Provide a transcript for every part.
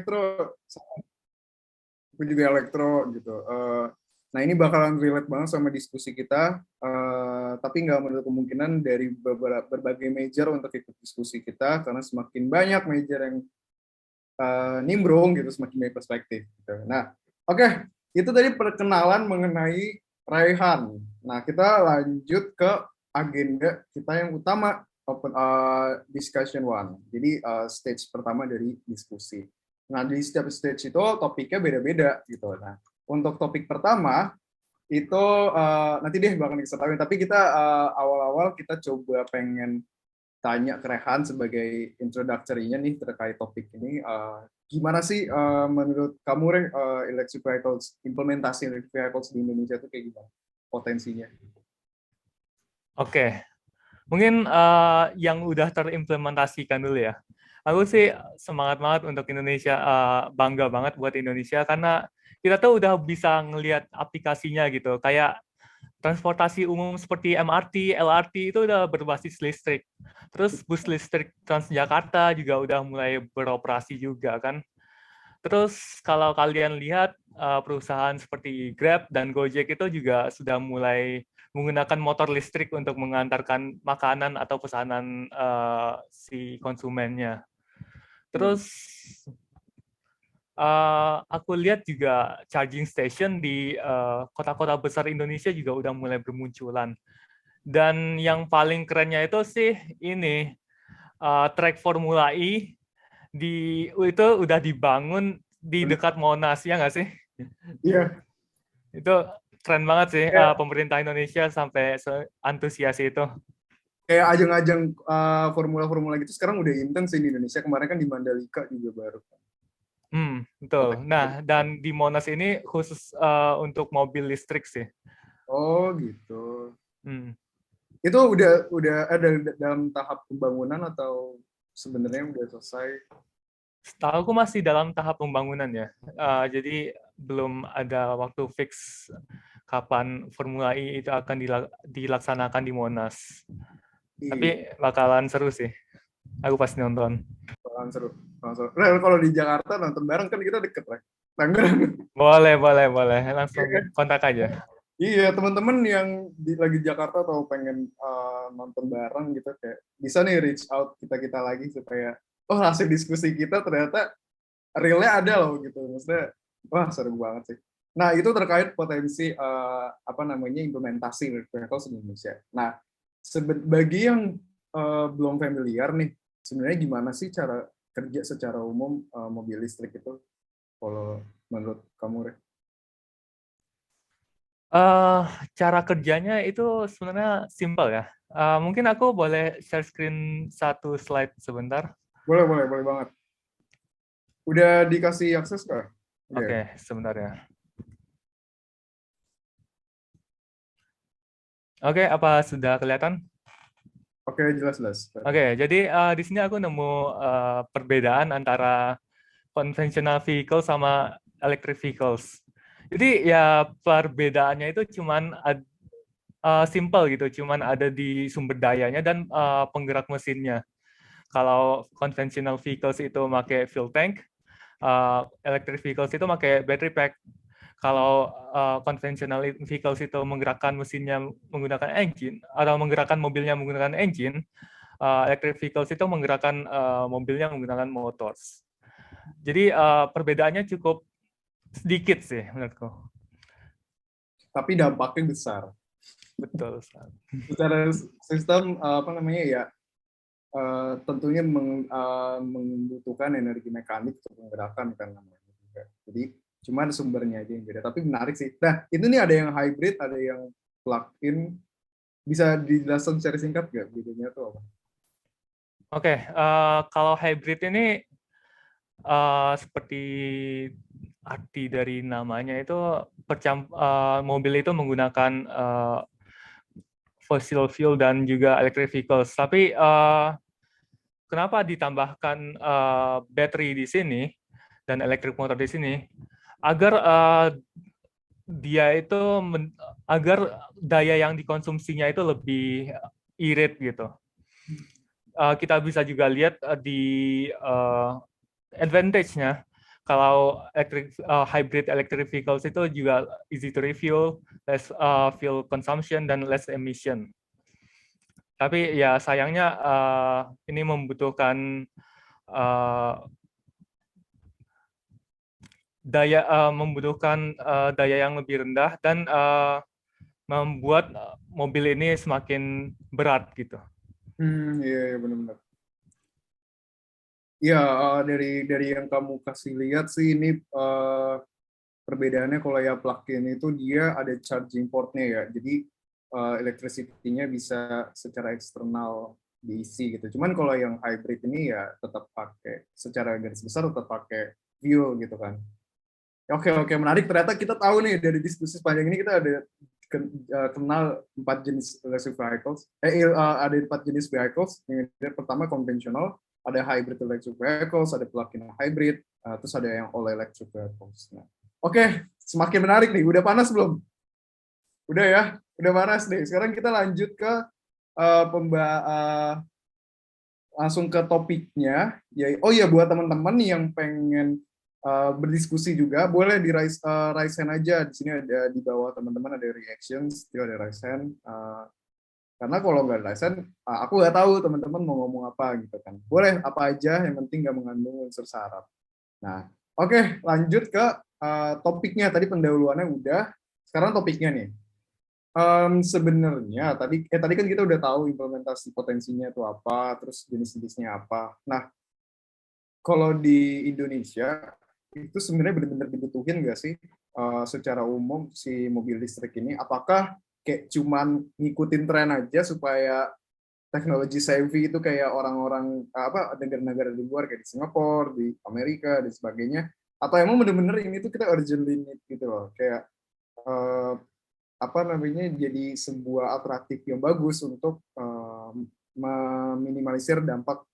elektro, aku juga elektro gitu. Nah ini bakalan relate banget sama diskusi kita, tapi nggak menutup kemungkinan dari berbagai major untuk ikut diskusi kita, karena semakin banyak major yang nimbrung gitu, semakin banyak perspektif. Gitu. Nah, oke, itu tadi perkenalan mengenai Raihan. Nah, kita lanjut ke agenda kita yang utama, open discussion one. Jadi stage pertama dari diskusi. Nah, di setiap stage itu topiknya beda-beda gitu. Nah, untuk topik pertama itu nanti deh bakal diketahui. Tapi kita awal-awal kita coba pengen tanya ke Rehan sebagai introductory-nya nih terkait topik ini. Gimana sih menurut kamu, Reh, electric vehicles, implementasi electric vehicles di Indonesia itu kayak gimana potensinya? Oke, mungkin yang udah terimplementasikan dulu ya. Aku sih semangat banget untuk Indonesia, bangga banget buat Indonesia karena kita tuh udah bisa ngelihat aplikasinya gitu. Kayak transportasi umum seperti MRT, LRT itu udah berbasis listrik. Terus bus listrik Transjakarta juga udah mulai beroperasi juga kan. Terus kalau kalian lihat perusahaan seperti Grab dan Gojek itu juga sudah mulai menggunakan motor listrik untuk mengantarkan makanan atau pesanan si konsumennya. Terus aku lihat juga charging station di kota-kota besar Indonesia juga udah mulai bermunculan. Dan yang paling kerennya itu sih ini track Formula E itu udah dibangun di dekat Monas, ya nggak sih? Iya. Itu keren banget sih Kayak, pemerintah Indonesia sampai antusias itu. kayak ajang-ajang formula-formula gitu sekarang udah intens sih di Indonesia. Kemarin kan di Mandalika juga baru. Betul. Nah, dan di Monas ini khusus untuk mobil listrik sih. Oh gitu. Hmm. Itu udah ada dalam tahap pembangunan atau sebenarnya udah selesai? Setahu aku masih dalam tahap pembangunan ya. Jadi belum ada waktu fix kapan Formula E itu akan dilaksanakan di Monas. Iya, Tapi bakalan seru sih. Aku pasti nonton. bakalan seru. Bakalan seru. Nah, kalau di Jakarta nonton bareng kan kita deket lah. Tangerang. Boleh, boleh, boleh. Langsung kontak aja. Iya, teman-teman yang lagi di Jakarta atau pengen nonton bareng gitu kayak bisa nih reach out kita lagi supaya hasil diskusi kita ternyata realnya ada loh gitu. Maksudnya wah seru banget sih. Nah, itu terkait potensi apa namanya implementasi vehicles di Indonesia. Nah, bagi yang belum familiar nih, sebenarnya gimana sih cara kerja secara umum mobil listrik itu kalau menurut kamu, Rek? Eh, Cara kerjanya itu sebenarnya simple ya. Mungkin aku boleh share screen satu slide sebentar. Boleh, boleh, boleh banget. Udah dikasih akses kah? Udah. Oke, sebentar ya. Oke, apa sudah kelihatan? Oke, jelas, jelas. Oke, jadi di sini aku nemu perbedaan antara conventional vehicle sama electric vehicles. Jadi ya perbedaannya itu cuman simple gitu, cuman ada di sumber dayanya dan penggerak mesinnya. Kalau conventional vehicles itu pakai fuel tank, electric vehicles itu pakai battery pack. Kalau conventional vehicles itu menggerakkan mesinnya menggunakan engine atau menggerakkan mobilnya menggunakan engine, electric vehicles itu menggerakkan mobilnya menggunakan motors. Jadi perbedaannya cukup sedikit sih menurutku. Tapi dampaknya besar. Betul. Secara sistem apa namanya ya, tentunya membutuhkan energi mekanik untuk menggerakkan kan namanya juga. Jadi cuma sumbernya aja yang beda. Tapi menarik sih. Nah, itu nih ada yang hybrid, ada yang plug-in. Bisa dijelaskan secara singkat nggak bedanya itu apa? Oke, kalau hybrid ini seperti arti dari namanya itu mobil itu menggunakan fossil fuel dan juga electric vehicles. Tapi kenapa ditambahkan battery di sini dan electric motor di sini? Agar dia itu agar daya yang dikonsumsinya itu lebih irit gitu. Kita bisa juga lihat di advantage-nya. kalau hybrid electric vehicles itu juga easy to refuel, less fuel consumption, dan less emission. Tapi ya sayangnya ini membutuhkan daya yang lebih rendah dan membuat mobil ini semakin berat gitu. Iya, benar-benar. Ya, dari yang kamu kasih lihat sih ini perbedaannya kalau ya plug-in itu dia ada charging port-nya ya. Jadi electricity-nya bisa secara eksternal diisi gitu. Cuman kalau yang hybrid ini ya tetap pakai secara garis besar tetap pakai fuel gitu kan. Oke, menarik. Ternyata kita tahu nih dari diskusi sepanjang ini kita ada kenal 4 jenis electric vehicles. Ada 4 jenis vehicles. Yang pertama konvensional, ada hybrid electric vehicles, ada plug-in hybrid, terus ada yang all electric vehicles. Nah, oke, semakin menarik nih. Udah panas belum? Udah ya, udah panas nih. Sekarang kita lanjut ke langsung ke topiknya. Oh iya, buat teman-teman yang pengen berdiskusi juga, boleh di raise hand aja. Di sini ada di bawah teman-teman ada reactions, itu ada raise hand. Karena kalau nggak raise hand, aku nggak tahu teman-teman mau ngomong apa gitu kan. Boleh apa aja, yang penting nggak mengandung unsur syarat. Nah, oke, lanjut ke topiknya. Tadi pendahuluannya udah. Sekarang topiknya nih. Sebenarnya tadi kan kita udah tahu implementasi potensinya itu apa, terus jenis-jenisnya apa. Nah, kalau di Indonesia itu sebenarnya benar-benar dibutuhin nggak sih secara umum si mobil listrik ini? Apakah kayak cuman ngikutin tren aja supaya teknologi savvy itu kayak orang-orang negara-negara di luar kayak di Singapura, di Amerika, dan sebagainya? Atau emang benar-benar ini tuh kita urgently need gitu loh, kayak jadi sebuah alternatif yang bagus untuk meminimalisir dampak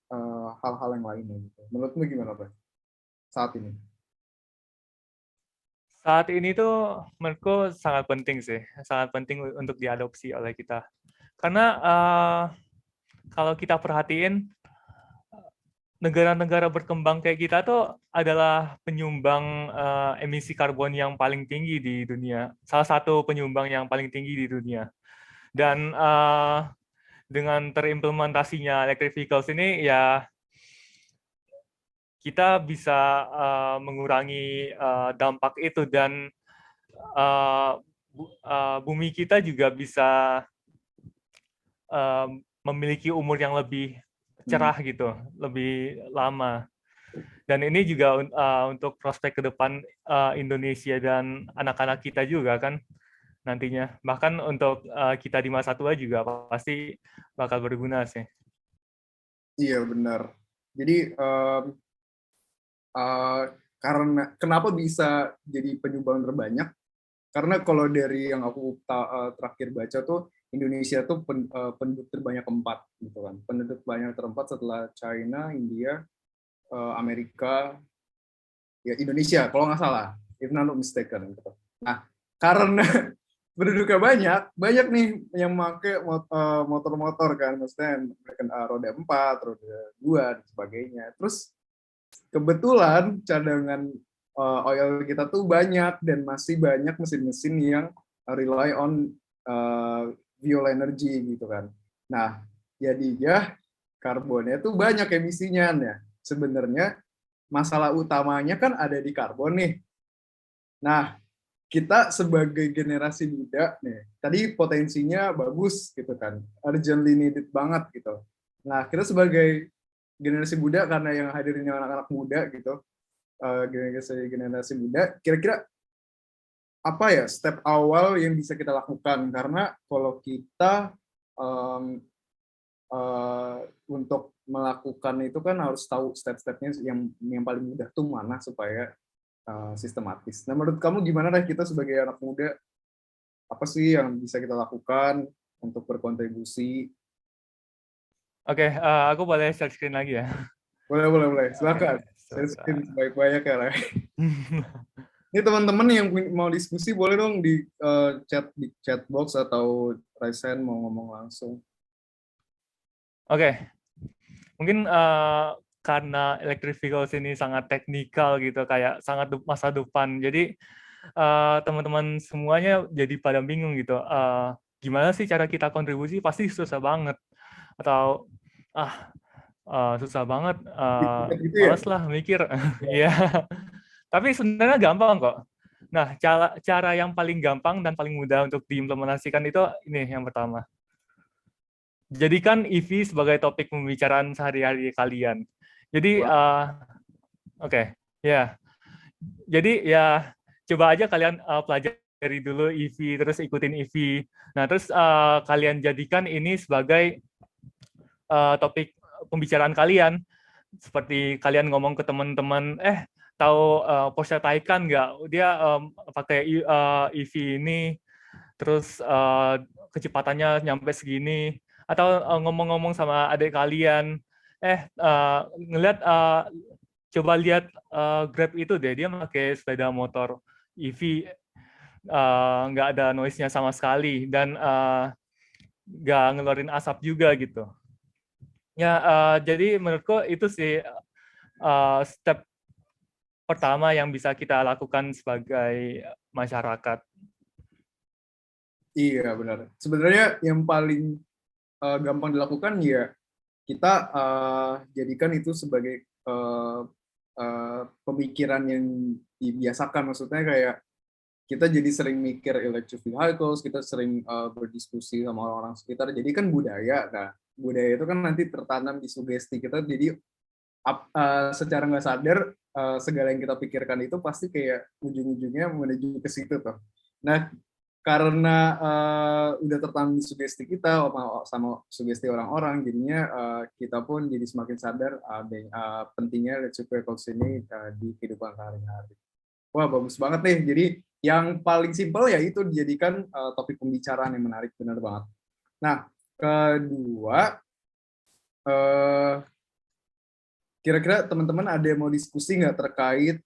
hal-hal yang lainnya gitu. Menurutmu gimana, Bang? Saat ini? Saat ini tuh menurutku sangat penting sih, sangat penting untuk diadopsi oleh kita. Karena kalau kita perhatiin negara-negara berkembang kayak kita tuh adalah penyumbang emisi karbon yang paling tinggi di dunia, salah satu penyumbang yang paling tinggi di dunia. Dan dengan terimplementasinya electric vehicles ini ya kita bisa mengurangi dampak itu dan bumi kita juga bisa memiliki umur yang lebih cerah gitu, lebih lama. Dan ini juga untuk prospek ke depan Indonesia dan anak-anak kita juga kan nantinya. Bahkan untuk kita di masa tua juga pasti bakal berguna sih. Iya, benar. Jadi karena kenapa bisa jadi penyumbang terbanyak? Karena kalau dari yang aku terakhir baca tuh Indonesia tuh penduduk terbanyak keempat gitu kan. Penduduk banyak terempat setelah China, India, Amerika, ya Indonesia kalau nggak salah, if not mistaken gitu. Nah, karena penduduknya banyak nih yang pakai motor-motor kan, maksudnya roda 4, roda 2 dan sebagainya. Terus kebetulan cadangan oil kita tuh banyak dan masih banyak mesin-mesin yang rely on fuel energy gitu kan. Nah, jadinya karbonnya tuh banyak emisinya. Nah, sebenarnya masalah utamanya kan ada di karbon nih. Nah, kita sebagai generasi muda nih, tadi potensinya bagus gitu kan, urgently needed banget gitu. Nah, kita sebagai generasi muda karena yang hadirin anak-anak muda gitu, generasi muda, kira-kira apa ya step awal yang bisa kita lakukan? Karena kalau kita untuk melakukan itu kan harus tahu step-stepnya yang paling mudah tuh mana supaya sistematis. Nah, menurut kamu gimana deh kita sebagai anak muda, apa sih yang bisa kita lakukan untuk berkontribusi? Oke, aku boleh share screen lagi ya? Boleh. Silakan. Share screen sebaik-banyak ya, Ray. Ini teman-teman yang mau diskusi boleh dong di chat box atau raise hand mau ngomong langsung. Oke. Mungkin karena electric vehicles ini sangat teknikal gitu, kayak sangat masa depan. Jadi teman-teman semuanya jadi pada bingung gitu. Gimana sih cara kita kontribusi? Pasti susah banget. Atau susah banget. Gitu ya. Males lah mikir. Iya. Tapi sebenarnya gampang kok. Nah, cara yang paling gampang dan paling mudah untuk diimplementasikan itu ini yang pertama. Jadikan EV sebagai topik pembicaraan sehari-hari kalian. Jadi, oke, ya. Jadi ya coba aja kalian pelajari dulu EV, terus ikutin EV. Nah, terus kalian jadikan ini sebagai topik pembicaraan kalian. Seperti kalian ngomong ke teman-teman, tahu Porsche Taycan nggak? Dia pakai EV ini, terus kecepatannya nyampe segini. Atau ngomong-ngomong sama adik kalian, ngeliat coba lihat Grab itu deh, dia pakai sepeda motor EV, nggak ada noise-nya sama sekali dan nggak ngeluarin asap juga gitu. Ya, jadi menurutku itu sih step pertama yang bisa kita lakukan sebagai masyarakat. Iya benar. Sebenarnya yang paling gampang dilakukan ya kita jadikan itu sebagai pemikiran yang dibiasakan. Maksudnya kayak kita jadi sering mikir electric vehicles, kita sering berdiskusi sama orang-orang sekitar. Jadi kan budaya, nah budaya itu kan nanti tertanam di sugesti kita. Jadi secara nggak sadar segala yang kita pikirkan itu pasti kayak ujung-ujungnya menuju ke situ tuh. Nah karena udah tertanam di sugesti kita sama sugesti orang-orang, jadinya kita pun jadi semakin sadar pentingnya electric vehicles ini di kehidupan sehari-hari. Wah bagus banget nih. Jadi yang paling simpel ya itu dijadikan topik pembicaraan yang menarik, benar banget. Nah kedua, kira-kira teman-teman ada yang mau diskusi nggak terkait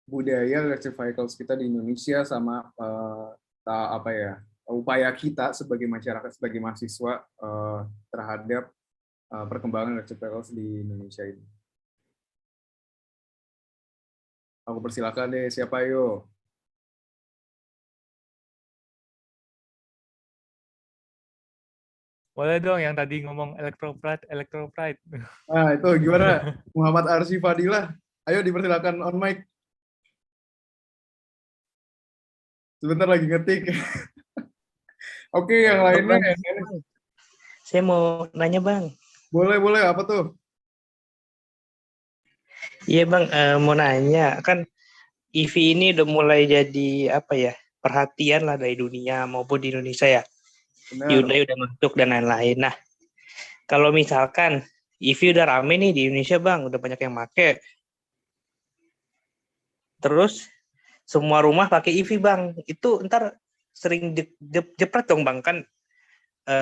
budaya electric vehicles kita di Indonesia sama apa ya upaya kita sebagai masyarakat, sebagai mahasiswa terhadap perkembangan electric vehicles di Indonesia ini. Aku persilakan deh, siapa yuk? Boleh dong yang tadi ngomong Electropride. Nah itu gimana? Muhammad Arsy Fadilah, ayo dipersilakan on mic. Sebentar lagi ngetik. Oke, yang lainnya. Bang. Saya mau nanya Bang. Boleh. Apa tuh? Iya Bang, mau nanya. Kan EV ini udah mulai jadi apa ya, perhatian lah dari dunia maupun di Indonesia ya. Benar. Hyundai udah masuk dan lain-lain. Nah, kalau misalkan EV udah rame nih di Indonesia Bang, udah banyak yang make. Terus semua rumah pakai EV Bang. Itu ntar sering jepret dong Bang, kan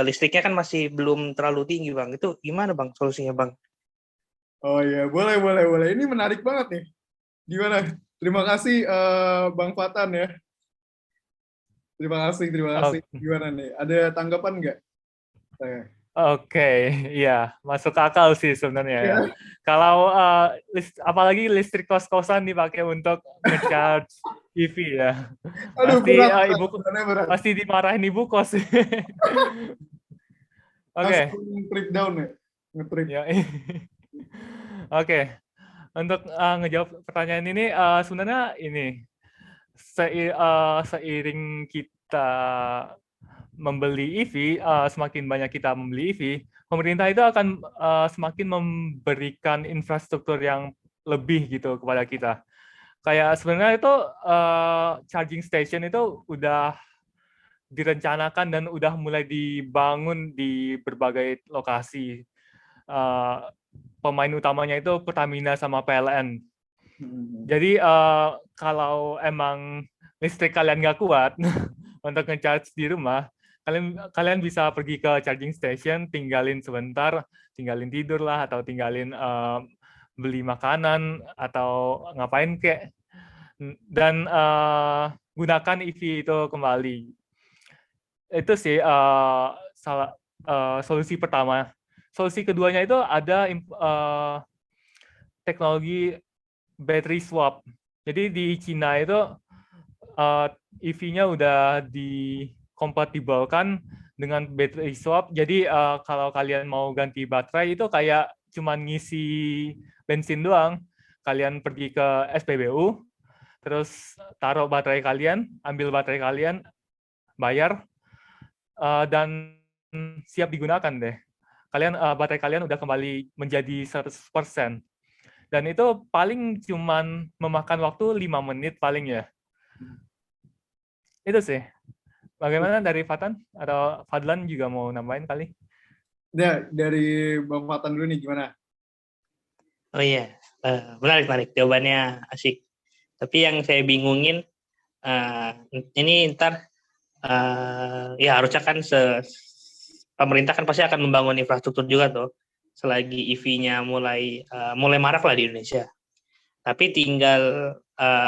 listriknya kan masih belum terlalu tinggi Bang. Itu gimana Bang solusinya Bang? Oh iya, boleh. Ini menarik banget nih. Gimana? Terima kasih Bang Fatan ya. Terima kasih. Gimana nih? Ada tanggapan nggak? Oke, iya, masuk akal sih sebenarnya ya. Kalau apalagi listrik kos-kosan dipakai untuk nge-charge EV ya. Aduh, berat. Pasti dimarahin ibu kos. Oke. Trip down ya. Nge-trip. Ya. Oke. Untuk ngejawab pertanyaan ini sebenarnya ini seiring kita membeli EV, semakin banyak kita membeli EV, pemerintah itu akan semakin memberikan infrastruktur yang lebih gitu kepada kita. Kayak sebenarnya itu charging station itu udah direncanakan dan udah mulai dibangun di berbagai lokasi. Pemain utamanya itu Pertamina sama PLN. Jadi kalau emang listrik kalian nggak kuat untuk nge-charge di rumah, kalian bisa pergi ke charging station, tinggalin sebentar, tinggalin tidur lah, atau tinggalin beli makanan, atau ngapain kek, dan gunakan EV itu kembali. Itu sih solusi pertama. solusi keduanya itu ada teknologi battery swap. Jadi di Cina itu EV-nya udah dikompatibelkan dengan battery swap. Jadi kalau kalian mau ganti baterai itu kayak cuman ngisi bensin doang. Kalian pergi ke SPBU, terus taruh baterai kalian, ambil baterai kalian, bayar, dan siap digunakan deh. Baterai kalian udah kembali menjadi 100%. Dan itu paling cuman memakan waktu 5 menit paling ya. Itu sih. Bagaimana dari Fatan? Atau Fadlan juga mau nambahin kali? Ya, dari Bang Fatan dulu nih, gimana? Oh iya, menarik. Jawabannya asik. Tapi yang saya bingungin, ini ntar ya harusnya kan pemerintah kan pasti akan membangun infrastruktur juga tuh, selagi EV-nya mulai marak lah di Indonesia. Tapi tinggal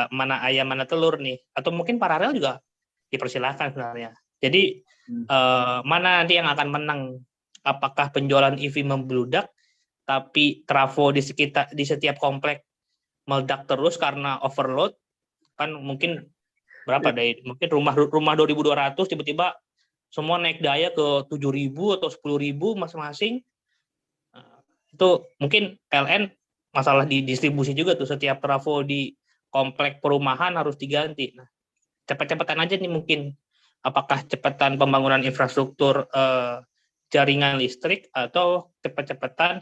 mana ayam mana telur nih, atau mungkin paralel juga dipersilahkan sebenarnya. Jadi mana nanti yang akan menang? Apakah penjualan EV membludak, tapi trafo di setiap komplek meledak terus karena overload, kan mungkin berapa deh, mungkin rumah 2.200 tiba-tiba semua naik daya ke 7.000 atau 10.000 masing-masing. Itu mungkin PLN masalah di distribusi juga tuh, setiap trafo di komplek perumahan harus diganti. Nah, cepat-cepatan aja nih mungkin, apakah cepatan pembangunan infrastruktur jaringan listrik, atau cepat-cepatan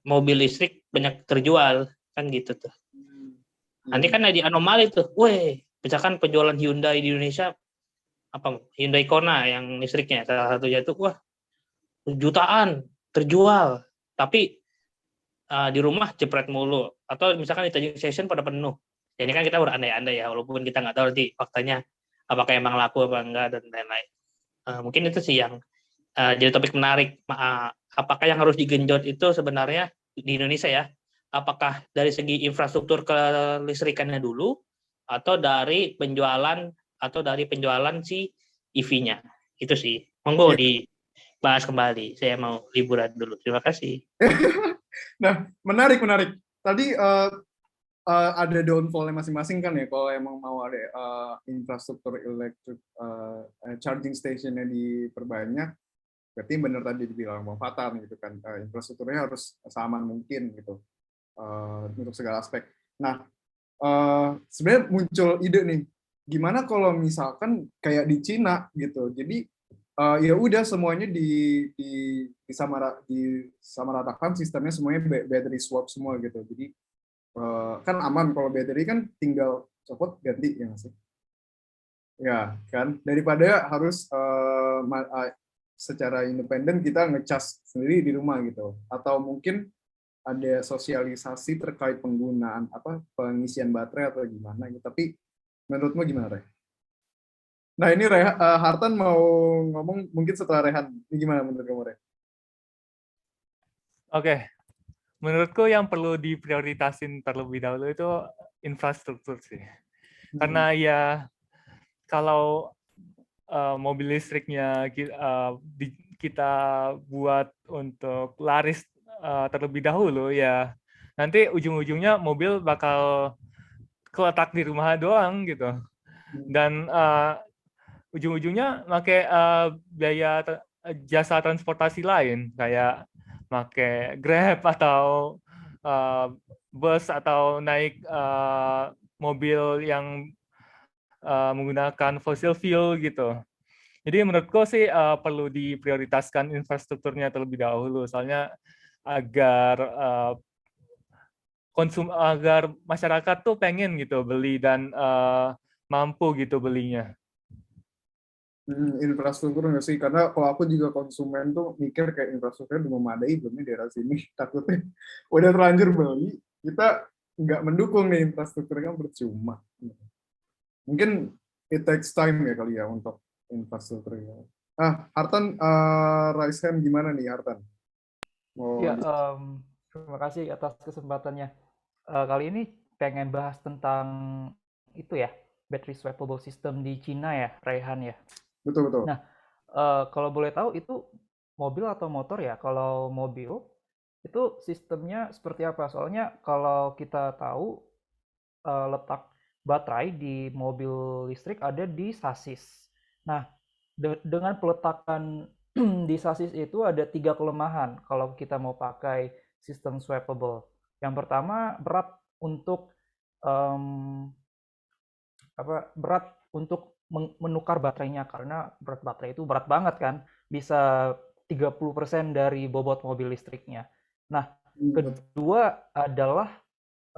mobil listrik banyak terjual, kan gitu tuh. Nanti kan ada anomali tuh, misalkan penjualan Hyundai di Indonesia, Hyundai Kona yang listriknya salah satunya itu, jutaan terjual, tapi di rumah jepret mulu, atau misalkan di charging station pada penuh. Ini kan kita berandai-andai ya, walaupun kita nggak tahu nanti faktanya apakah emang laku apa enggak dan lain-lain. Mungkin itu sih yang jadi topik menarik. Apakah yang harus digenjot itu sebenarnya di Indonesia ya? Apakah dari segi infrastruktur kelistrikannya dulu, atau dari penjualan si EV-nya? Itu sih. Monggo dibahas kembali. Saya mau liburan dulu. Terima kasih. Nah, menarik. Tadi ada downfall-nya masing-masing kan ya, kalau emang mau ada infrastruktur elektrik charging station-nya diperbanyak, berarti benar tadi dibilang Bang Fatan gitu kan, infrastrukturnya harus seaman mungkin gitu untuk segala aspek. Nah, sebenarnya muncul ide nih, gimana kalau misalkan kayak di Cina gitu, jadi ya udah semuanya disamaratakan, sistemnya semuanya battery swap semua gitu, jadi kan aman kalau battery kan tinggal copot ganti ya nggak sih? Ya kan, daripada harus secara independen kita ngecas sendiri di rumah gitu, atau mungkin ada sosialisasi terkait penggunaan pengisian baterai atau gimana gitu. Tapi menurutmu gimana, Reh? Nah ini Hartan mau ngomong mungkin setelah Rehan. Ini gimana menurut kamu, Reh? Oke. Menurutku yang perlu diprioritasin terlebih dahulu itu infrastruktur sih. Karena ya kalau mobil listriknya kita buat untuk laris terlebih dahulu, ya nanti ujung-ujungnya mobil bakal keletak di rumah doang gitu. Dan ujung-ujungnya pakai biaya jasa transportasi lain, kayak pakai Grab atau bus atau naik mobil yang menggunakan fossil fuel gitu. Jadi menurutku sih perlu diprioritaskan infrastrukturnya terlebih dahulu, soalnya agar agar masyarakat tuh pengen gitu beli dan mampu gitu belinya. Infrastruktur nggak sih? Karena kalau aku juga konsumen tuh mikir kayak infrastrukturnya udah memadai belum nih daerah sini. Takutnya udah terlanjur beli, kita nggak mendukung nih infrastrukturnya, kan percuma. Mungkin it takes time ya kali ya untuk infrastrukturnya. Hartan, raise hand gimana nih Hartan? Ya, terima kasih atas kesempatannya. Kali ini pengen bahas tentang itu ya, battery swappable system di Cina ya, Raihan ya. Betul. Nah, kalau boleh tahu itu mobil atau motor ya? Kalau mobil itu sistemnya seperti apa? Soalnya kalau kita tahu letak baterai di mobil listrik ada di sasis. Nah, dengan peletakan di sasis itu ada 3 kelemahan kalau kita mau pakai sistem swappable. Yang pertama berat untuk em, berat untuk menukar baterainya karena berat baterai itu berat banget kan, bisa 30% dari bobot mobil listriknya. Nah, kedua adalah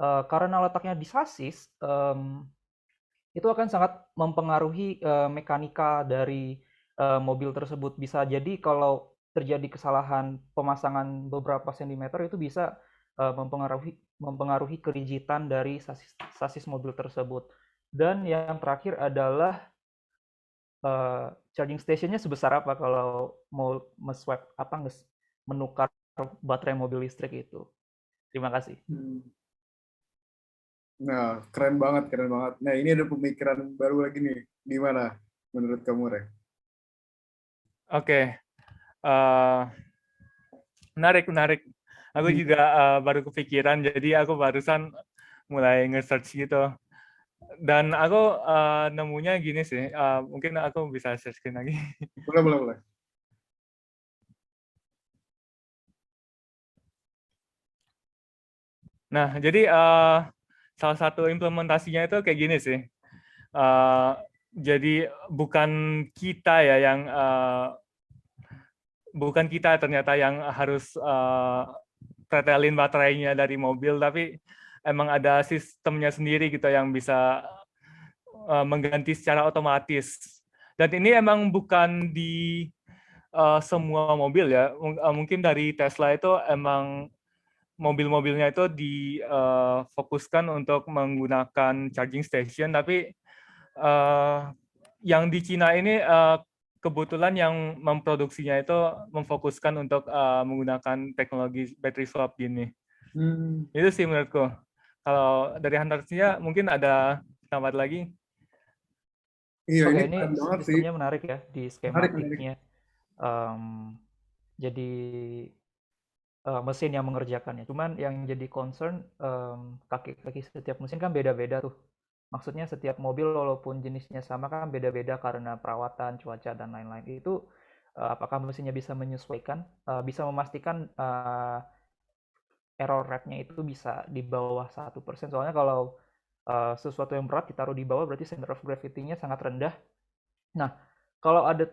karena letaknya di sasis, itu akan sangat mempengaruhi mekanika dari mobil tersebut. Bisa jadi kalau terjadi kesalahan pemasangan beberapa sentimeter itu bisa mempengaruhi kerigidan dari sasis mobil tersebut. Dan yang terakhir adalah charging stationnya sebesar apa kalau mau menukar baterai mobil listrik itu. Terima kasih. Nah, keren banget, keren banget. Nah, ini ada pemikiran baru lagi nih. Gimana menurut kamu, Re? Oke. Menarik, menarik. Aku juga baru kepikiran, jadi aku barusan mulai nge-search gitu. Dan aku nemunya gini sih, mungkin aku bisa share screen lagi. Boleh, boleh, boleh. Nah, jadi salah satu implementasinya itu kayak gini sih. Jadi bukan kita ya yang bukan kita ternyata yang harus pretelin baterainya dari mobil, tapi emang ada sistemnya sendiri gitu yang bisa mengganti secara otomatis. Dan ini emang bukan di semua mobil ya. Mungkin dari Tesla itu emang mobil-mobilnya itu difokuskan untuk menggunakan charging station, tapi yang di Cina ini kebetulan yang memproduksinya itu memfokuskan untuk menggunakan teknologi battery swap gini. Itu sih menurutku. Kalau dari Hunter-nya mungkin ada tambahan lagi? Iya, Oke, ini sistemnya menarik ya di skematiknya. Jadi mesin yang mengerjakannya. Cuman yang jadi concern kaki-kaki setiap mesin kan beda-beda tuh. Maksudnya setiap mobil walaupun jenisnya sama kan beda-beda karena perawatan, cuaca, dan lain-lain. Itu apakah mesinnya bisa menyesuaikan, bisa memastikan error rate-nya itu bisa di bawah 1%. Soalnya kalau sesuatu yang berat ditaruh di bawah berarti center of gravity-nya sangat rendah. Nah, kalau ada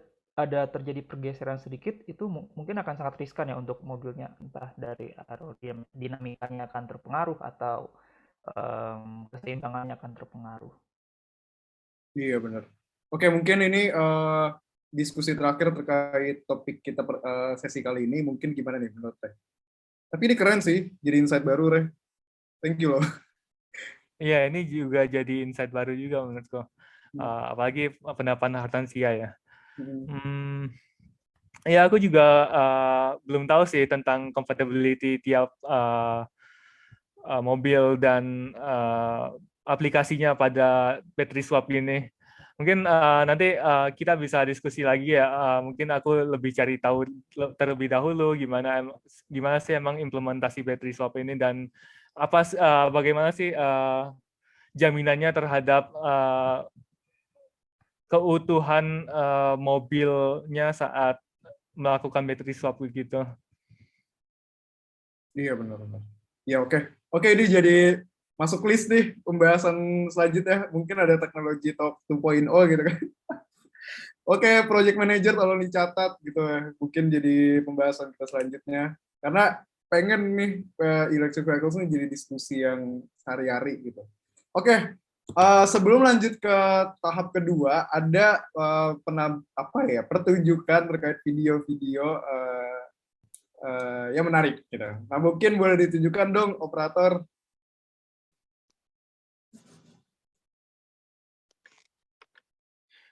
terjadi pergeseran sedikit, itu mungkin akan sangat riskan ya untuk mobilnya. Entah dari aerodinamikanya akan terpengaruh atau keseimbangannya akan terpengaruh. Iya, benar. Oke, mungkin ini diskusi terakhir terkait topik kita sesi kali ini. Mungkin gimana nih menurut Teh? Tapi ini keren sih, jadi insight baru, Re. Thank you loh. Iya, ini juga jadi insight baru juga menurutku. Apalagi pendapat Hartansia ya. Ya, aku juga belum tahu sih tentang compatibility tiap mobil dan aplikasinya pada battery swap ini. Mungkin nanti kita bisa diskusi lagi ya. Mungkin aku lebih cari tahu terlebih dahulu gimana sih emang implementasi battery swap ini dan bagaimana sih jaminannya terhadap keutuhan mobilnya saat melakukan battery swap begitu. Iya, benar-benar. Ya, oke, ini jadi masuk list nih pembahasan selanjutnya. Mungkin ada teknologi Talk 2.0 gitu kan. Oke, project manager tolong dicatat gitu ya. Mungkin jadi pembahasan kita selanjutnya. Karena pengen nih electric vehicles ini jadi diskusi yang sehari-hari gitu. Oke, sebelum lanjut ke tahap kedua, ada pertunjukan terkait video-video yang menarik gitu. Nah, mungkin boleh ditunjukkan dong operator.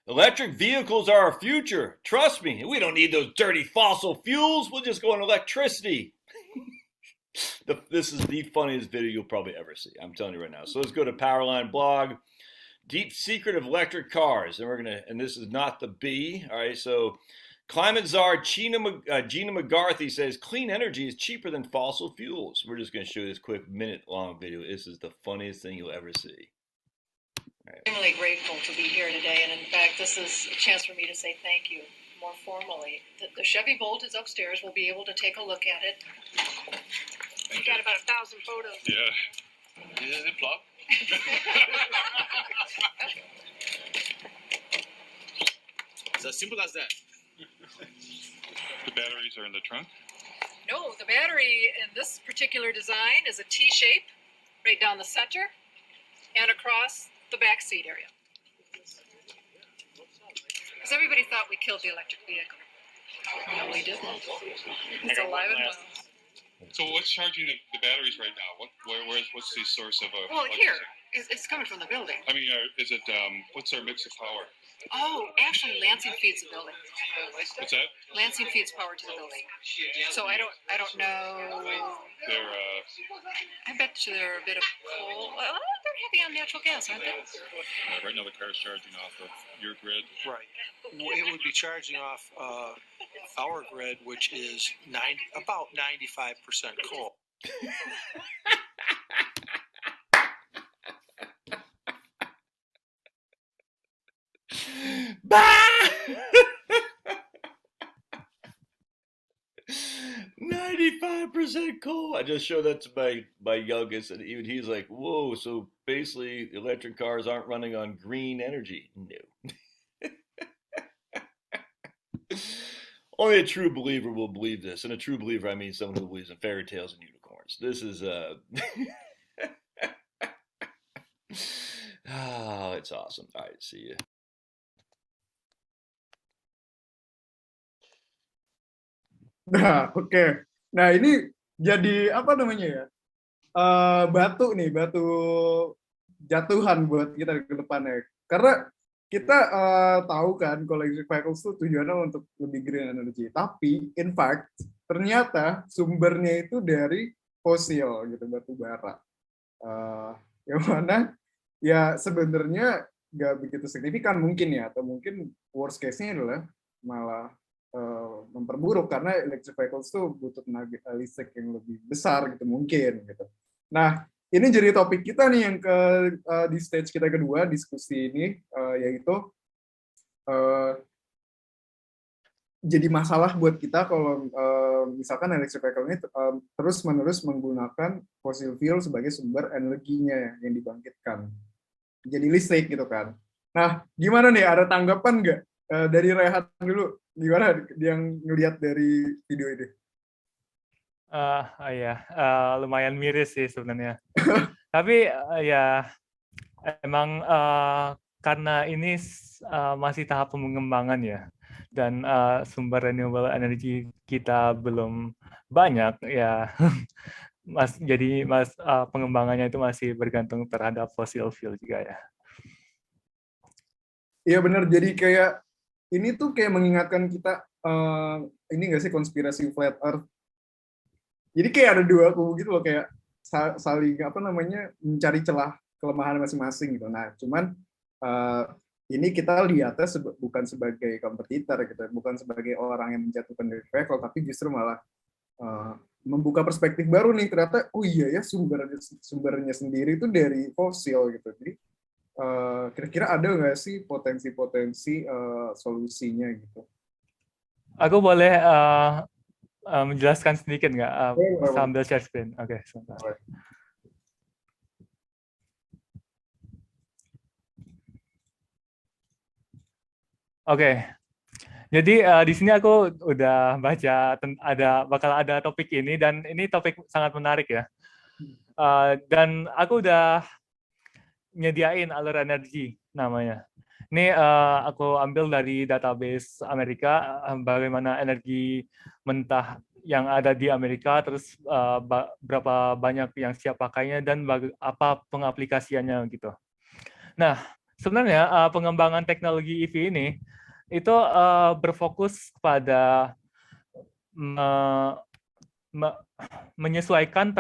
Electric vehicles are our future. Trust me, we don't need those dirty fossil fuels. We'll just go on electricity. This is the funniest video you'll probably ever see. I'm telling you right now. So let's go to Powerline blog. Deep secret of electric cars. And and this is not the B. All right. So Climate czar Gina McGarthy says clean energy is cheaper than fossil fuels. We're just going to show you this quick minute-long video. This is the funniest thing you'll ever see. Extremely grateful to be here today, and in fact, this is a chance for me to say thank you more formally. The Chevy Volt is upstairs. We'll be able to take a look at it. We got about 1,000 photos. Yeah. Is it flop? It's as simple as that. The batteries are in the trunk? No, the battery in this particular design is a T shape right down the center and across the back seat area. Because everybody thought we killed the electric vehicle. No, we didn't. It's alive and well. So what's charging the batteries right now? What's the source of Well, here, it's coming from the building. I mean, is it what's our mix of power? Oh, actually, Lansing feeds the building. What's that? Lansing feeds power to the building. So I don't know. They're I bet you they're a bit of coal. Well, they're heavy on natural gas, aren't they? right now the car's charging off of your grid. Right. It would be charging off our grid, which is about 95% coal. Bah! 95% coal. I just showed that to my youngest, and even he's like, "Whoa!" So basically, electric cars aren't running on green energy. No. Only a true believer will believe this, and a true believer, I mean someone who believes in fairy tales and unicorns. This is oh, it's awesome. All right, see you. Nah, oke. Nah, ini jadi apa namanya ya? Batu jatuhan buat kita ke depannya. Karena kita tahu kan kalau electric vehicles itu tujuannya untuk lebih green energy. Tapi, in fact, ternyata sumbernya itu dari fosil gitu, batu bara. Yang mana ya sebenarnya nggak begitu signifikan mungkin ya, atau mungkin worst case-nya adalah malah memperburuk karena electric vehicles itu butuh tenaga listrik yang lebih besar gitu mungkin gitu. Nah, ini jadi topik kita nih yang di stage kita kedua diskusi ini, yaitu jadi masalah buat kita kalau misalkan electric vehicle ini terus-menerus menggunakan fossil fuel sebagai sumber energinya yang dibangkitkan. Jadi listrik gitu kan. Nah, gimana nih? Ada tanggapan nggak dari Rehan dulu? Gimana yang ngelihat dari video ini? Lumayan miris sih sebenarnya. Tapi ya emang karena ini masih tahap pengembangan ya, dan sumber renewable energy kita belum banyak ya, pengembangannya itu masih bergantung terhadap fossil fuel juga ya. Iya benar, jadi kayak ini tuh kayak mengingatkan kita, ini nggak sih konspirasi flat earth? Jadi kayak ada dua kubu gitu loh, kayak saling mencari celah kelemahan masing-masing gitu. Nah, cuman ini kita lihatnya bukan sebagai kompetitor gitu, bukan sebagai orang yang menjatuhkan dari vehicle, tapi justru malah membuka perspektif baru nih. Ternyata, oh iya ya, sumbernya sendiri itu dari fosil gitu. Jadi kira-kira ada nggak sih potensi-potensi solusinya gitu? Aku boleh menjelaskan sedikit nggak sambil share screen? Oke, sebentar. Oke, jadi di sini aku udah baca bakal ada topik ini, dan ini topik sangat menarik ya. Dan aku udah nyediain alur energi namanya. Ini aku ambil dari database Amerika, bagaimana energi mentah yang ada di Amerika, terus berapa banyak yang siap pakainya, dan apa pengaplikasiannya gitu. Nah, sebenarnya pengembangan teknologi EV ini itu berfokus pada menyesuaikan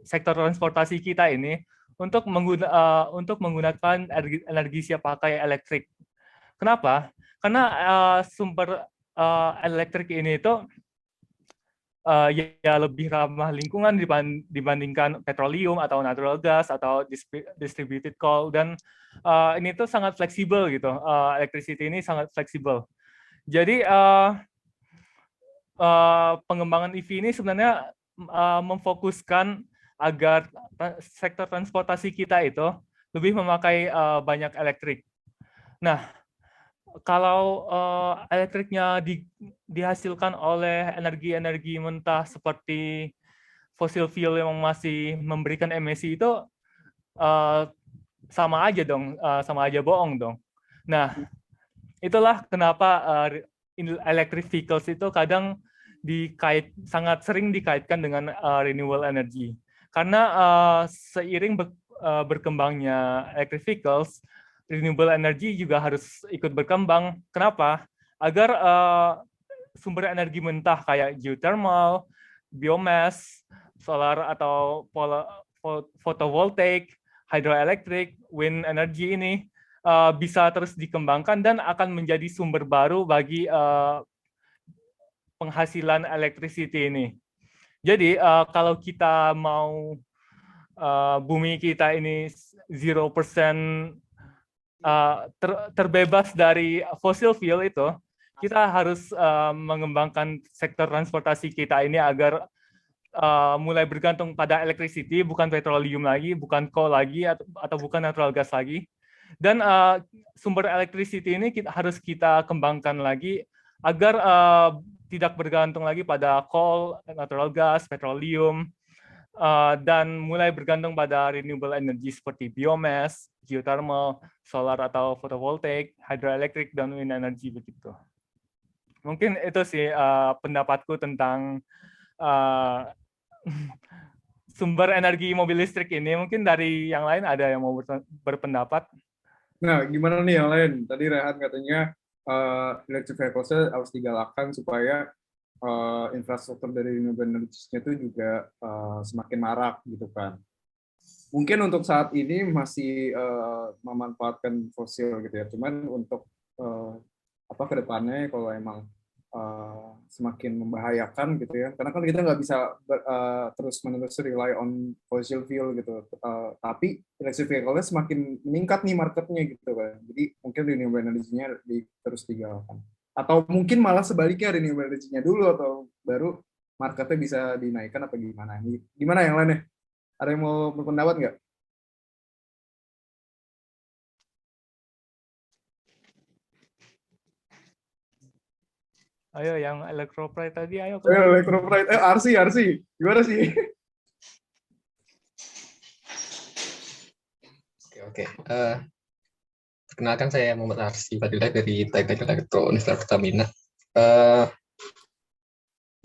sektor transportasi kita ini untuk menggunakan energi siap pakai elektrik. Kenapa? Karena sumber elektrik ini itu ya lebih ramah lingkungan dibandingkan petroleum atau natural gas atau distributed coal, dan ini tuh sangat fleksibel gitu. Electricity ini sangat fleksibel. Jadi pengembangan EV ini sebenarnya memfokuskan agar sektor transportasi kita itu lebih memakai banyak elektrik. Nah, kalau elektriknya dihasilkan oleh energi-energi mentah seperti fosil fuel yang masih memberikan emisi itu sama aja dong, sama aja bohong dong. Nah, itulah kenapa electric vehicles itu kadang sangat sering dikaitkan dengan renewable energy. Karena seiring berkembangnya electric vehicles, renewable energy juga harus ikut berkembang. Kenapa? Agar sumber energi mentah kayak geothermal, biomass, solar atau photovoltaic, hydroelectric, wind energy ini bisa terus dikembangkan dan akan menjadi sumber baru bagi penghasilan electricity ini. Jadi kalau kita mau bumi kita ini 0% terbebas dari fossil fuel itu, kita harus mengembangkan sektor transportasi kita ini agar mulai bergantung pada electricity, bukan petroleum lagi, bukan coal lagi, atau bukan natural gas lagi. Dan sumber electricity ini harus kita kembangkan lagi agar tidak bergantung lagi pada coal, natural gas, petroleum, dan mulai bergantung pada renewable energy seperti biomass, geothermal, solar atau photovoltaic, hydroelectric, dan wind energy begitu. Mungkin itu sih pendapatku tentang sumber energi mobil listrik ini. Mungkin dari yang lain ada yang mau berpendapat? Nah, gimana nih yang lain? Tadi Rehan katanya electric vehicles-nya harus digalakkan supaya infrastruktur dari renewable energy-nya itu juga semakin marak gitu kan. Mungkin untuk saat ini masih memanfaatkan fosil gitu ya. Cuman untuk ke depannya kalau emang semakin membahayakan gitu ya. Karena kan kita nggak bisa terus-menerus rely on fossil fuel gitu. Tapi electric vehicle-nya semakin meningkat nih marketnya gitu kan. Jadi mungkin renewable energy-nya terus digalakkan. Atau mungkin malah sebaliknya renewable energy-nya dulu atau baru marketnya bisa dinaikkan apa gimana. Gimana yang lainnya? Ada yang mau berpendapat nggak? Ayo, yang Electropride tadi, ayo. Electropride, RC, gimana sih? Oke. Perkenalkan saya Muhammad Arsy Fadilah dari Teknik Elektro Universitas Pertamina.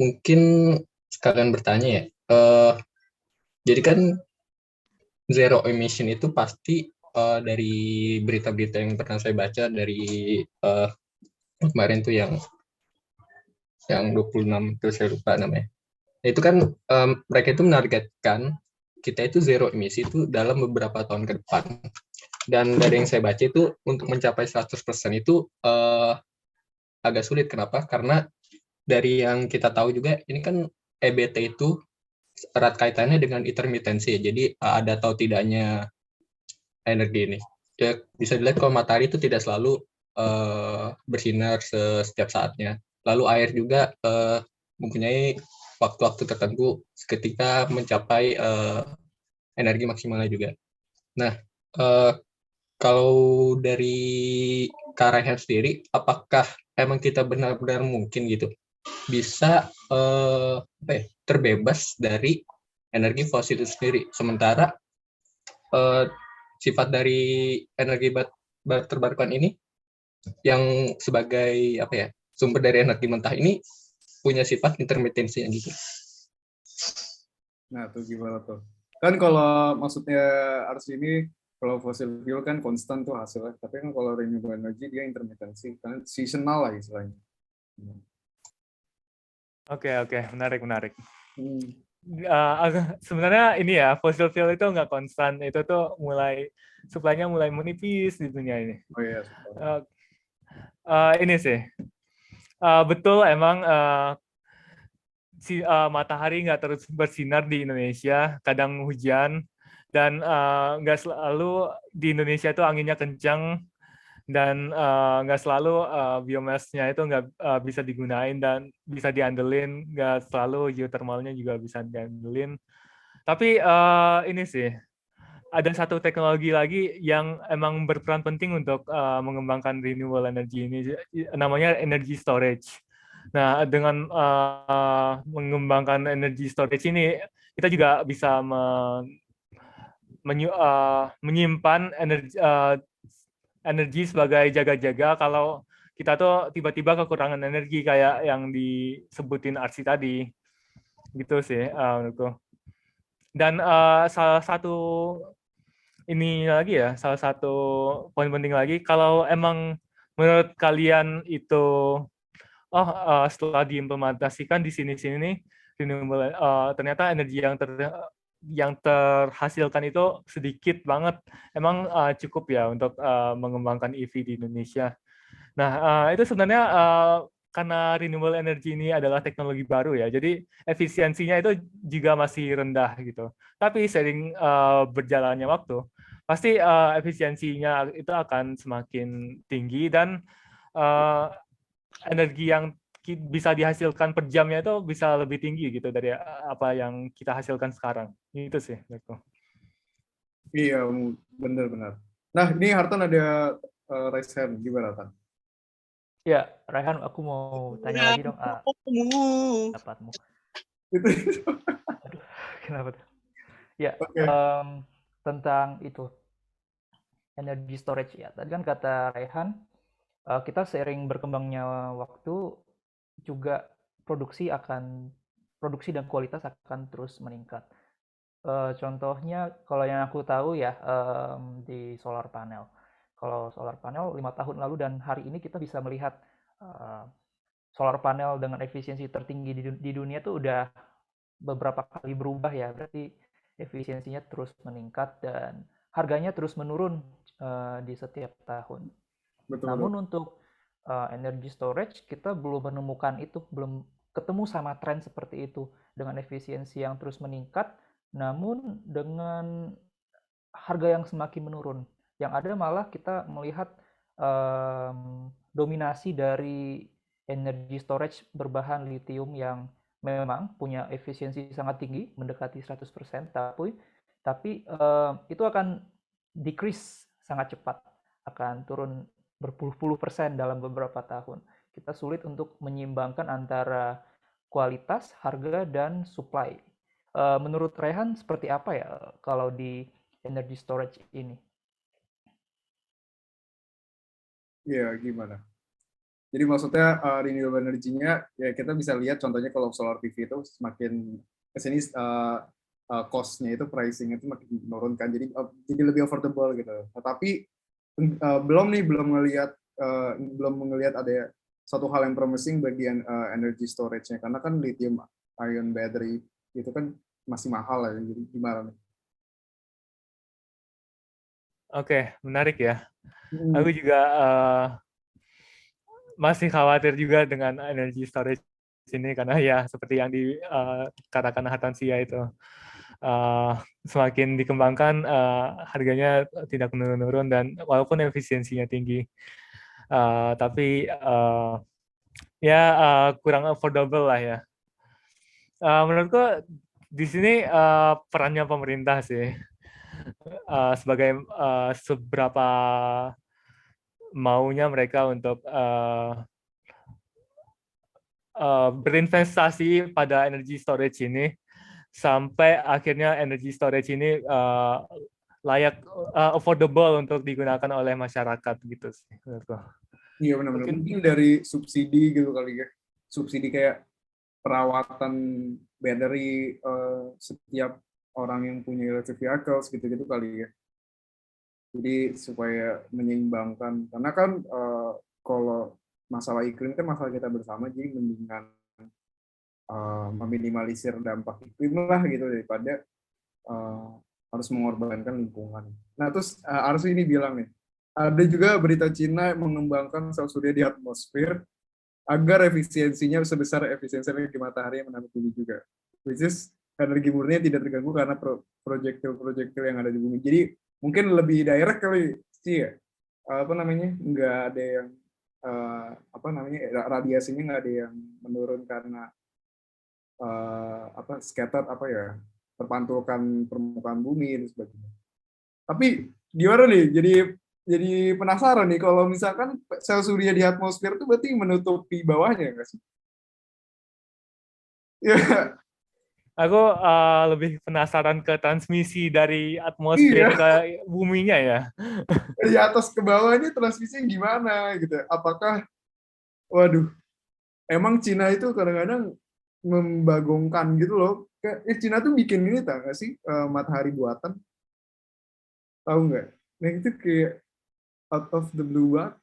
Mungkin sekalian bertanya ya. Jadi kan zero emission itu pasti dari berita-berita yang pernah saya baca dari kemarin tuh yang 26 itu saya lupa namanya. Itu kan mereka itu menargetkan kita itu zero emisi itu dalam beberapa tahun ke depan. Dan dari yang saya baca itu untuk mencapai 100% itu agak sulit. Kenapa? Karena dari yang kita tahu juga ini kan EBT itu erat kaitannya dengan intermitensi. Jadi ada atau tidaknya energi ini. Ya, bisa dilihat kalau matahari itu tidak selalu bersinar setiap saatnya. Lalu air juga mempunyai waktu-waktu tertentu ketika mencapai energi maksimalnya juga. Nah, kalau dari Karahan sendiri, apakah emang kita benar-benar mungkin gitu bisa terbebas dari energi fosil itu sendiri? Sementara sifat dari energi terbarukan ini yang sebagai sumber dari energi mentah ini punya sifat intermitensi gitu. Nah, tuh gimana tuh? Kan kalau maksudnya RC ini, kalau fossil fuel kan konstan tuh hasilnya. Tapi kan kalau renewable energy dia intermitensi, kan seasonal lah istilahnya. Oke, menarik. Sebenarnya ini ya, fossil fuel itu nggak konstan. Itu tuh supply-nya mulai menipis di dunia ini. Oh iya. Ini sih. Betul, emang matahari nggak terus bersinar di Indonesia, kadang hujan, dan nggak selalu di Indonesia itu anginnya kencang, dan nggak selalu biomass-nya itu nggak bisa digunain dan bisa diandelin, nggak selalu geothermalnya juga bisa diandelin. Tapi ini sih, ada satu teknologi lagi yang emang berperan penting untuk mengembangkan renewable energy ini, namanya energy storage. Nah, dengan mengembangkan energy storage ini, kita juga bisa menyimpan energi sebagai jaga-jaga kalau kita tuh tiba-tiba kekurangan energi kayak yang disebutin Arsi tadi, gitu sih menurutku. Dan salah satu salah satu poin penting lagi, kalau emang menurut kalian itu setelah diimplementasikan di sini-sini nih renewable, ternyata energi yang terhasilkan itu sedikit banget, emang cukup ya untuk mengembangkan EV di Indonesia. Nah, itu sebenarnya karena renewable energy ini adalah teknologi baru ya, jadi efisiensinya itu juga masih rendah gitu. Tapi seiring berjalannya waktu, pasti efisiensinya itu akan semakin tinggi, dan energi yang bisa dihasilkan per jamnya itu bisa lebih tinggi gitu dari apa yang kita hasilkan sekarang. Itu sih. Iya, benar-benar. Nah, ini Hartan ada raise hand. Gimana, Hartan? Ya, Raihan, aku mau tanya lagi dong. Pendapatmu. Aduh, kenapa tuh? Ya, tentang itu energy storage ya. Tadi kan kata Raihan, kita seiring berkembangnya waktu juga produksi dan kualitas akan terus meningkat. Contohnya kalau yang aku tahu ya di solar panel. Kalau solar panel 5 tahun lalu dan hari ini kita bisa melihat solar panel dengan efisiensi tertinggi di dunia tuh udah beberapa kali berubah ya. Berarti efisiensinya terus meningkat dan harganya terus menurun di setiap tahun. Betul. Namun untuk energy storage kita belum menemukan itu, belum ketemu sama tren seperti itu dengan efisiensi yang terus meningkat, namun dengan harga yang semakin menurun. Yang ada malah kita melihat dominasi dari energy storage berbahan lithium yang memang punya efisiensi sangat tinggi, mendekati 100%, tapi itu akan decrease sangat cepat, akan turun berpuluh-puluh persen dalam beberapa tahun. Kita sulit untuk menyeimbangkan antara kualitas, harga, dan supply. Menurut Rehan seperti apa ya kalau di energy storage ini? Iya, gimana? Jadi maksudnya renewable energy-nya ya kita bisa lihat contohnya kalau solar PV itu semakin kesini cost-nya itu pricing itu makin menurun kan, jadi lebih affordable gitu. Tetapi belum melihat ada satu hal yang promising bagi energy storage-nya, karena kan lithium ion battery itu kan masih mahal ya, jadi gimana nih? Oke, menarik ya. Aku juga masih khawatir juga dengan energy storage ini, karena ya seperti yang dikatakan Hartansia itu, semakin dikembangkan harganya tidak menurun dan walaupun efisiensinya tinggi, tapi kurang affordable lah ya. Menurutku di sini perannya pemerintah sih, sebagai seberapa maunya mereka untuk berinvestasi pada energy storage ini sampai akhirnya energy storage ini layak, affordable untuk digunakan oleh masyarakat gitu sih menurutku. Iya benar-benar. Mungkin dari subsidi gitu kali ya, subsidi kayak perawatan battery setiap orang yang punya electric vehicles gitu-gitu kali ya. Jadi supaya menyeimbangkan, karena kan kalau masalah iklim kan masalah kita bersama, jadi mendingan meminimalisir dampak iklim lah gitu daripada harus mengorbankan lingkungan. Nah terus Arsu ini bilang nih, ada juga berita Cina mengembangkan sel surya di atmosfer agar efisiensinya sebesar efisiensi energi matahari yang menambah bumi juga. Which is energi murninya tidak terganggu karena proyektil-proyektil yang ada di bumi. Jadi mungkin lebih direct kali sih ya. Apa namanya? Nggak ada yang radiasinya nggak ada yang menurun karena scattered terpantulkan permukaan bumi dan sebagainya. Tapi gimana nih? Jadi penasaran nih kalau misalkan sel surya di atmosfer itu berarti menutupi bawahnya nggak sih? Ya. Aku lebih penasaran ke transmisi dari atmosfer ke buminya ya. Dari atas ke bawah ini transmisinya gimana gitu? Apakah, waduh, emang Cina itu kadang-kadang membagongkan gitu loh. Cina tuh bikin ini tau nggak sih matahari buatan? Tahu nggak? Nah itu kayak out of the blue banget.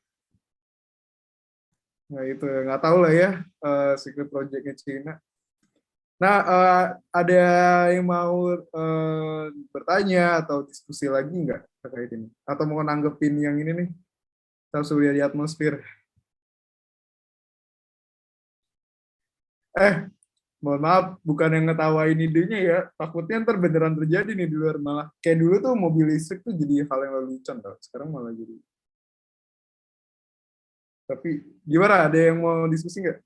Nah itu nggak tahu lah ya secret projectnya Cina. Nah ada yang mau bertanya atau diskusi lagi nggak terkait ini? Atau mau nanggepin yang ini nih, sel surya di atmosfer? Mohon maaf, bukan yang ngetawain idenya ya. Takutnya ntar beneran terjadi nih di luar malah. Kayak dulu tuh mobil listrik tuh jadi hal yang lelucon tau. Sekarang malah jadi. Tapi gimana? Ada yang mau diskusi nggak?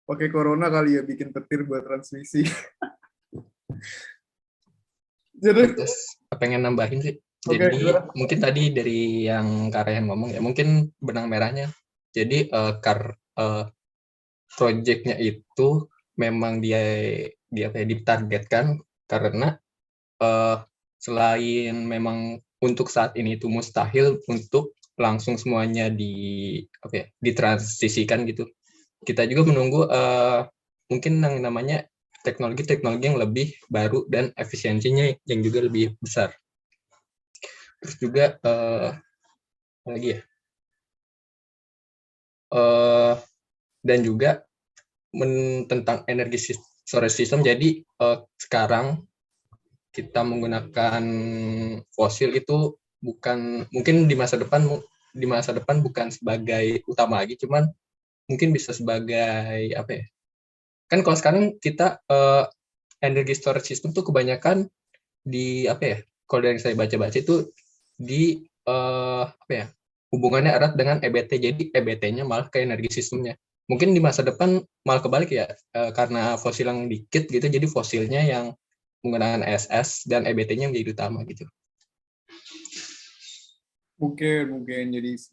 Pakai corona kali ya bikin petir buat transmisi. Jadi pengen nambahin sih. Jadi mungkin tadi dari yang Karyan ngomong ya, mungkin benang merahnya. Jadi project-nya itu memang dia ditargetkan karena selain memang untuk saat ini itu mustahil untuk langsung semuanya ditransisikan gitu. Kita juga menunggu mungkin yang namanya teknologi-teknologi yang lebih baru dan efisiensinya yang juga lebih besar. Terus juga apa lagi ya? Dan juga tentang energi storage system. Jadi sekarang kita menggunakan fosil itu mungkin di masa depan bukan sebagai utama lagi, cuman mungkin bisa sebagai apa ya? Kan kalau sekarang kita energi storage system tuh kebanyakan di apa ya? Kalau dari saya baca-baca itu di hubungannya erat dengan EBT, jadi EBT-nya malah ke energi sistemnya. Mungkin di masa depan malah kebalik ya, karena fosil yang dikit gitu, jadi fosilnya yang menggunakan SS dan EBT-nya menjadi utama gitu. Mungkin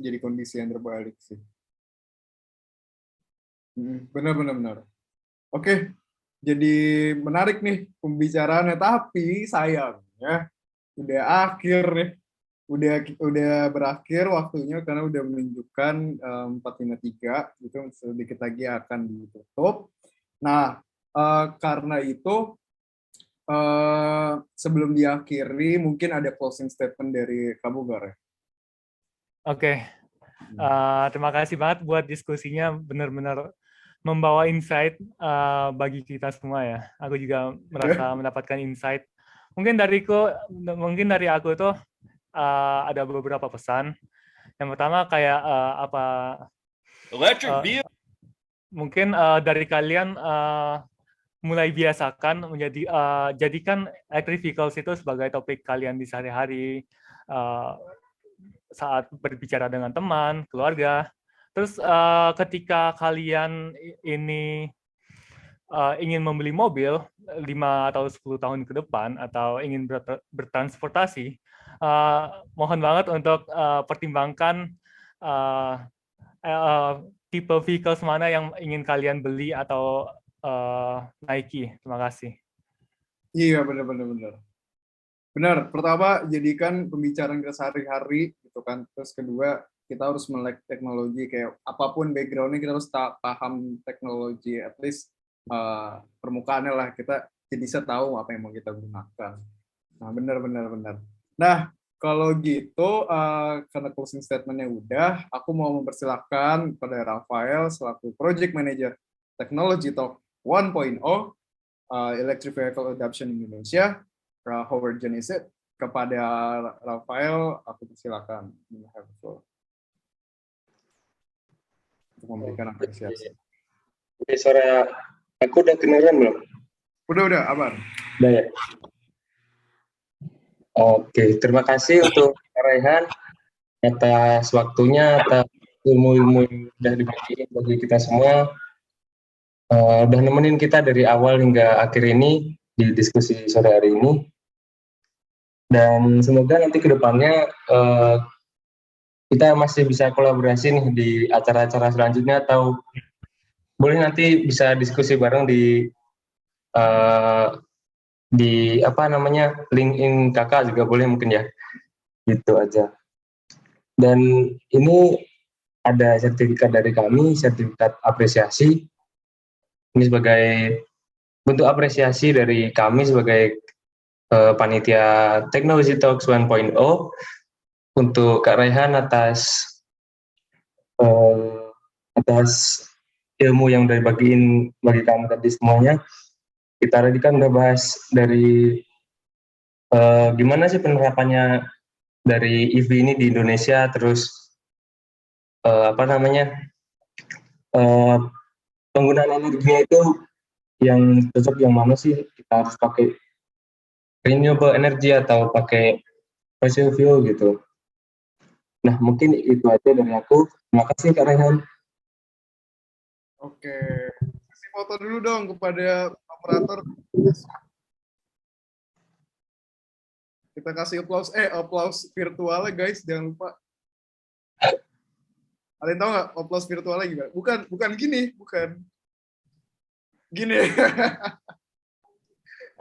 jadi kondisi yang terbalik sih. Benar. Oke, jadi menarik nih pembicaraannya, tapi sayangnya udah akhir nih. Udah berakhir waktunya karena udah menunjukkan 4:53 itu sedikit lagi akan ditutup. Nah, karena itu sebelum diakhiri mungkin ada closing statement dari kamu, Gar. Oke. Terima kasih banget buat diskusinya, benar-benar membawa insight bagi kita semua ya. Aku juga merasa mendapatkan insight. Mungkin dari aku itu ada beberapa pesan. Yang pertama kayak mungkin dari kalian mulai biasakan jadikan electric vehicles itu sebagai topik kalian di sehari-hari saat berbicara dengan teman, keluarga. Terus ketika kalian ini ingin membeli mobil 5 atau 10 tahun ke depan atau ingin bertransportasi, mohon banget untuk pertimbangkan tipe vehicles mana yang ingin kalian beli atau naiki. Terima kasih. Iya, benar. Pertama, jadikan pembicaraan kita sehari-hari gitu kan. Terus kedua, kita harus melek teknologi, kayak apapun background-nya kita harus paham teknologi, at least permukaannya lah, kita bisa tahu apa yang mau kita gunakan. Nah, benar. Nah, kalau gitu, karena closing statement-nya udah, aku mau mempersilahkan pada Rafael selaku Project Manager Technology Talk 1.0 Electric Vehicle Adoption Indonesia, Howard Janiset. Kepada Rafael, aku persilakan. untuk memberikan apresiasi. Oke, suara aku udah kedengeran belum? Udah, aman. Udah ya? Oke, terima kasih untuk Kak Raihan atas waktunya, atas ilmu-ilmu yang sudah dibagikan bagi kita semua. Udah nemenin kita dari awal hingga akhir ini di diskusi sore hari ini. Dan semoga nanti ke depannya kita masih bisa kolaborasi nih di acara-acara selanjutnya, atau boleh nanti bisa diskusi bareng di LinkedIn kakak juga boleh mungkin ya, gitu aja. Dan ini ada sertifikat dari kami, sertifikat apresiasi. Ini sebagai bentuk apresiasi dari kami sebagai panitia Technology Talks 1.0 untuk Kak Raihan atas ilmu yang udah dibagiin bagi kami tadi semuanya. Kita tadi kan udah bahas dari gimana sih penerapannya dari EV ini di Indonesia, terus penggunaan energinya itu yang cocok yang mana sih, kita harus pakai renewable energy atau pakai fossil fuel gitu. Nah, mungkin itu aja dari aku. Terima kasih Kak Raihan. Oke, kasih foto dulu dong kepada operator. Kita kasih applause virtualnya guys, jangan lupa. Kalian tahu nggak applause virtualnya gimana? Bukan gini, bukan. Gini.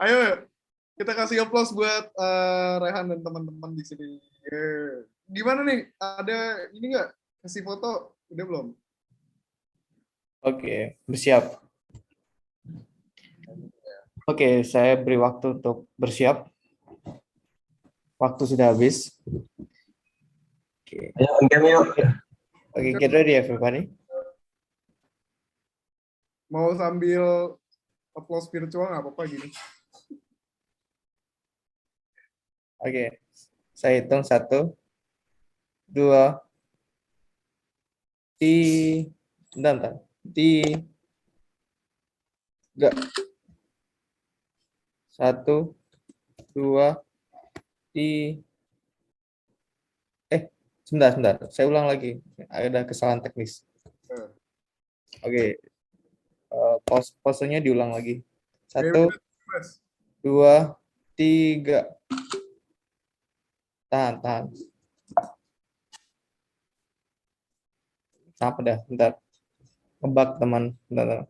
Ayo, kita kasih applause buat Raihan dan teman-teman di sini. Yeah. Gimana nih? Ada ini nggak? Kasih foto? Udah belum? Oke, bersiap. Oke, saya beri waktu untuk bersiap. Waktu sudah habis. Oke. Ayo, Oke, get ready everybody. Mau sambil applause virtual nggak apa-apa gini. Oke, saya hitung 1, 2, 3, bentar. 3, 1, 2, 3. Sebentar. Saya ulang lagi. Ada kesalahan teknis. Oke. Posenya diulang lagi. 1, 2, 3. Tahan. Apa dah? Bentar. Ngebak teman. Bentar.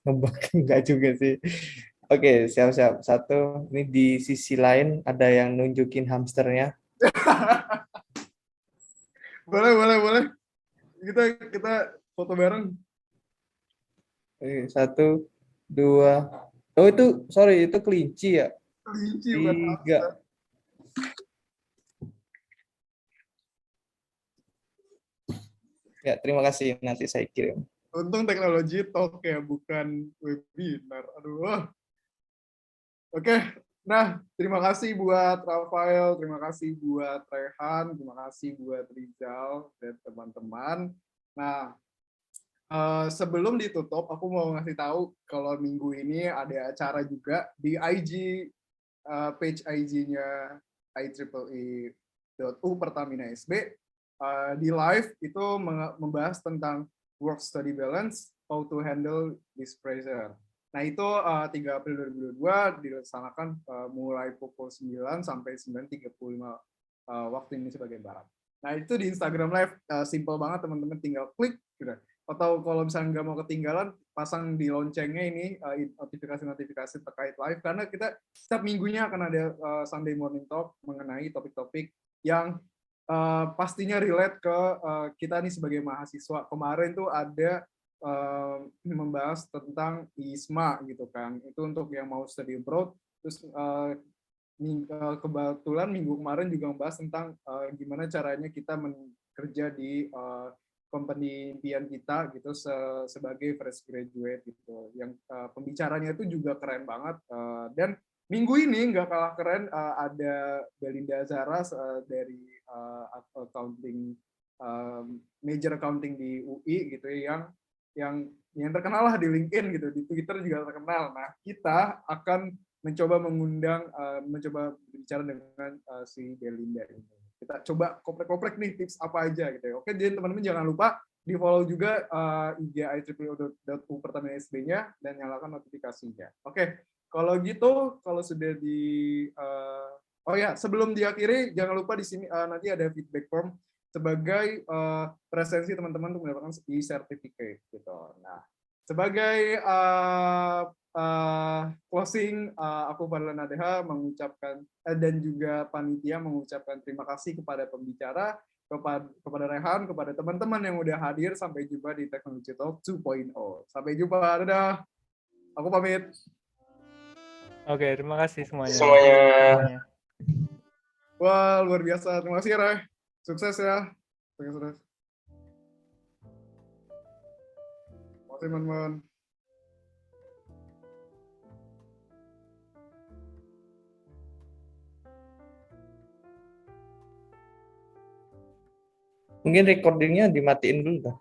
Ngebak enggak juga sih. Oke, siap-siap. 1, ini di sisi lain ada yang nunjukin hamsternya. Boleh. Kita foto bareng. Oke, 1, 2. Oh itu kelinci ya? Kelinci 3. bukan hamster. Ya, terima kasih. Nanti saya kirim. Untung teknologi talk ya, bukan webinar. Aduh. Oke, nah terima kasih buat Rafael, terima kasih buat Raihan, terima kasih buat Rizal dan teman-teman. Nah, sebelum ditutup, aku mau ngasih tahu kalau minggu ini ada acara juga di IG, page IG-nya IEEE.U Pertamina SB. Di live itu membahas tentang work study balance, how to handle this pressure. Nah, itu 3 April 2022 dilaksanakan mulai pukul 9 sampai 9.35 waktu Indonesia bagian Barat. Nah, itu di Instagram Live, simple banget teman-teman, tinggal klik. Gitu. Atau kalau misalnya nggak mau ketinggalan, pasang di loncengnya ini notifikasi-notifikasi terkait live, karena kita setiap minggunya akan ada Sunday Morning Talk mengenai topik-topik yang pastinya relate ke kita nih sebagai mahasiswa. Kemarin tuh ada membahas tentang ISMA gitu kan, itu untuk yang mau study abroad. Terus kebetulan minggu kemarin juga membahas tentang gimana caranya kita kerja di company impian kita gitu sebagai fresh graduate gitu. Yang pembicaranya itu juga keren banget. Dan minggu ini nggak kalah keren, ada Belinda Zara dari accounting major accounting di UI gitu ya, yang terkenal lah di LinkedIn gitu, di Twitter juga terkenal. Nah, kita akan mencoba mencoba berbicara dengan si Belinda ini. Kita coba koprek-koprek nih tips apa aja gitu ya. Oke, jadi teman-teman jangan lupa di follow juga IG IEEE.U Pertamina SB-nya dan nyalakan notifikasinya. Oke, kalau gitu, kalau sudah oh ya, sebelum diakhiri jangan lupa di sini nanti ada feedback form sebagai presensi teman-teman untuk mendapatkan e-certificate gitu. Nah, sebagai closing, aku Fadlan Nadeha mengucapkan dan juga panitia mengucapkan terima kasih kepada pembicara, kepada Rehan, kepada teman-teman yang udah hadir. Sampai jumpa di Technology Talk 2.0. Sampai jumpa, dadah. Aku pamit. Oke, terima kasih semuanya. Wah, luar biasa. Terima kasih, Reh. Sukses ya. Sukses. Terima kasih, teman-teman. Mungkin recordingnya dimatiin dulu dah.